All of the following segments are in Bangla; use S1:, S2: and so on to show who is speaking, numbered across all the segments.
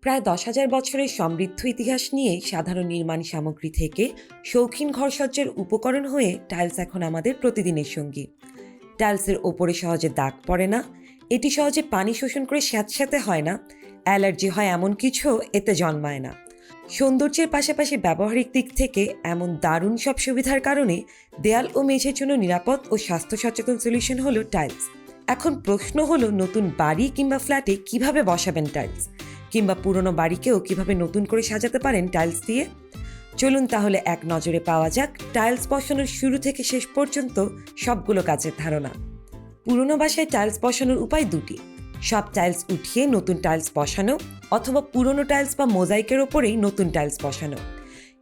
S1: প্রায় 10,000 বছরের সমৃদ্ধ ইতিহাস নিয়ে সাধারণ নির্মাণ সামগ্রী থেকে শৌখিন ঘরসজ্জার উপকরণ হয়ে টাইলস এখন আমাদের প্রতিদিনের সঙ্গী। টাইলসের ওপরে সহজে দাগ পড়ে না, এটি সহজে পানি শোষণ করে স্যাঁতস্যাঁতে হয় না, অ্যালার্জি হয় এমন কিছু এতে জন্মায় না। সৌন্দর্যের পাশাপাশি ব্যবহারিক দিক থেকে এমন দারুণ সব সুবিধার কারণে দেয়াল ও মেঝের জন্য নিরাপদ ও স্বাস্থ্য সচেতন সলিউশন হলো টাইলস। এখন প্রশ্ন হলো, নতুন বাড়ি কিংবা ফ্ল্যাটে কিভাবে বসাবেন টাইলস, কিংবা পুরনো বাড়িকেও কিভাবে নতুন করে সাজাতে পারেন টাইলস দিয়ে। চলুন তাহলে এক নজরে পাওয়া যাক টাইলস বসানোর শুরু থেকে শেষ পর্যন্ত সবগুলো কাজের ধারণা। পুরনো বাসায় টাইলস বসানোর উপায় দুটি: সব টাইলস উঠিয়ে নতুন টাইলস বসানো, অথবা পুরনো টাইলস বা মোজাইকের ওপরেই নতুন টাইলস বসানো।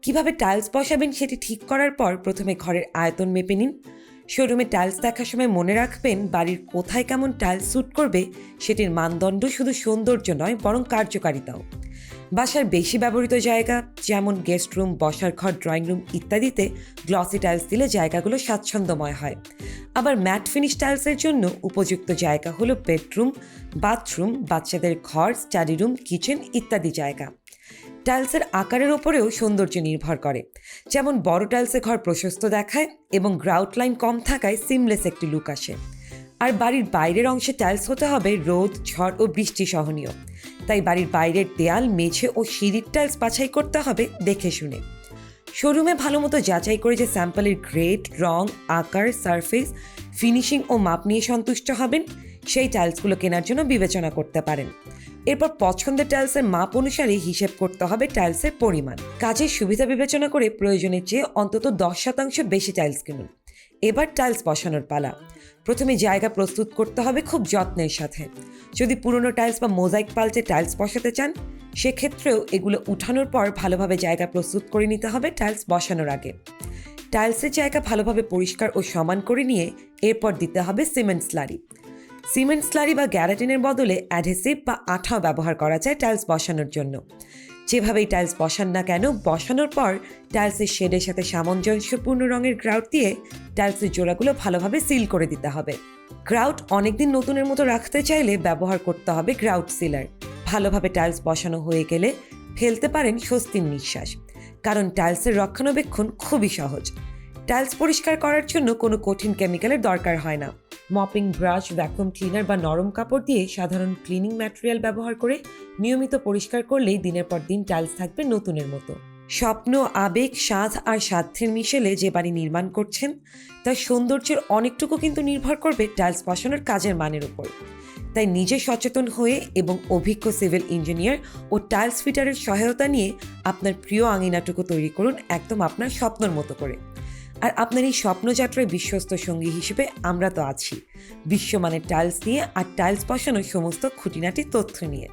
S1: কিভাবে টাইলস বসাবেন সেটি ঠিক করার পর প্রথমে ঘরের আয়তন মেপে নিন। শোরুমে টাইলস দেখার সময় মনে রাখবেন বাড়ির কোথায় কেমন টাইলস স্যুট করবে সেটির মানদণ্ড শুধু সৌন্দর্য নয় বরং কার্যকারিতাও। বাসার বেশি ব্যবহৃত জায়গা যেমন গেস্ট রুম, বসার ঘর, ড্রয়িং রুম ইত্যাদিতে গ্লসি টাইলস দিলে জায়গাগুলো স্বাচ্ছন্দ্যময় হয়। আবার ম্যাট ফিনিশ টাইলসের জন্য উপযুক্ত জায়গা হলো বেডরুম, বাথরুম, বাচ্চাদের ঘর, স্টাডি রুম, কিচেন ইত্যাদি জায়গা। টাইলসের আকারের ওপরেও সৌন্দর্য নির্ভর করে, যেমন বড় টাইলসে ঘর প্রশস্ত দেখায় এবং গ্রাউট লাইন কম থাকায় সিমলেস একটি লুক আসে। আর বাড়ির বাইরের অংশে টাইলস হতে হবে রোদ, ঝড় ও বৃষ্টি সহনীয়। তাই বাড়ির বাইরের দেয়াল, মেঝে ও সিঁড়ির টাইলস বাছাই করতে হবে দেখে শুনে। শোরুমে ভালো মতো যাচাই করে যে স্যাম্পলের গ্রেড, রং, আকার, সারফেস, ফিনিশিং ও মাপ নিয়ে সন্তুষ্ট হবেন সেই টাইলসগুলো কেনার জন্য বিবেচনা করতে পারেন। এরপর পছন্দের টাইলসের মাপ অনুসারে হিসেব করতে হবে টাইলসের পরিমাণ। কাজের সুবিধা বিবেচনা করে প্রয়োজনের চেয়ে অন্তত 10% বেশি টাইলস কিনুন। এবার টাইলস বসানোর পালা। প্রথমে জায়গা প্রস্তুত করতে হবে খুব যত্নের সাথে। যদি পুরনো টাইলস বা মোজাইক পাল্টে টাইলস বসাতে চান, সেক্ষেত্রেও এগুলো উঠানোর পর ভালোভাবে জায়গা প্রস্তুত করে নিতে হবে টাইলস বসানোর আগে। টাইলসের জায়গা ভালোভাবে পরিষ্কার ও সমান করে নিয়ে এরপর দিতে হবে সিমেন্ট স্লারি। সিমেন্ট স্লারি বা গ্যারাটিনের বদলে অ্যাডহেসিভ বা আঠাও ব্যবহার করা যায় টাইলস বসানোর জন্য। যেভাবেই টাইলস বসান না কেন, বসানোর পর টাইলসের শেডের সাথে সামঞ্জস্যপূর্ণ রঙের গ্রাউট দিয়ে টাইলসের জোড়াগুলো ভালোভাবে সিল করে দিতে হবে। গ্রাউট অনেকদিন নতুনের মতো রাখতে চাইলে ব্যবহার করতে হবে গ্রাউট সিলার। ভালোভাবে টাইলস বসানো হয়ে গেলে ফেলতে পারেন স্বস্তির নিঃশ্বাস, কারণ টাইলসের রক্ষণাবেক্ষণ খুবই সহজ। টাইলস পরিষ্কার করার জন্য কোনো কঠিন কেমিক্যালের দরকার হয় না। মপিং ব্রাশ, ভ্যাকুয়াম ক্লিনার বা নরম কাপড় দিয়ে সাধারণ ক্লিনিং ম্যাটেরিয়াল ব্যবহার করে নিয়মিত পরিষ্কার করলেই দিনের পর দিন টাইলস থাকবে নতুনের মতো। স্বপ্ন, আবেগ, স্বাদ আর সাধ্যের মিশেলে যে বাড়ি নির্মাণ করছেন তার সৌন্দর্যের অনেকটুকু কিন্তু নির্ভর করবে টাইলস বসানোর কাজের মানের উপর। তাই নিজে সচেতন হয়ে এবং অভিজ্ঞ সিভিল ইঞ্জিনিয়ার ও টাইলস ফিটারের সহায়তা নিয়ে আপনার প্রিয় আঙিনাটুকু তৈরি করুন একদম আপনার স্বপ্নের মতো করে। আর আপনার এই স্বপ্নযাত্রায় বিশ্বস্ত সঙ্গী হিসেবে আমরা তো আছি, বিশ্বমানের টাইলস নিয়ে আর টাইলস বসানোর সমস্ত খুঁটিনাটি তথ্য নিয়ে।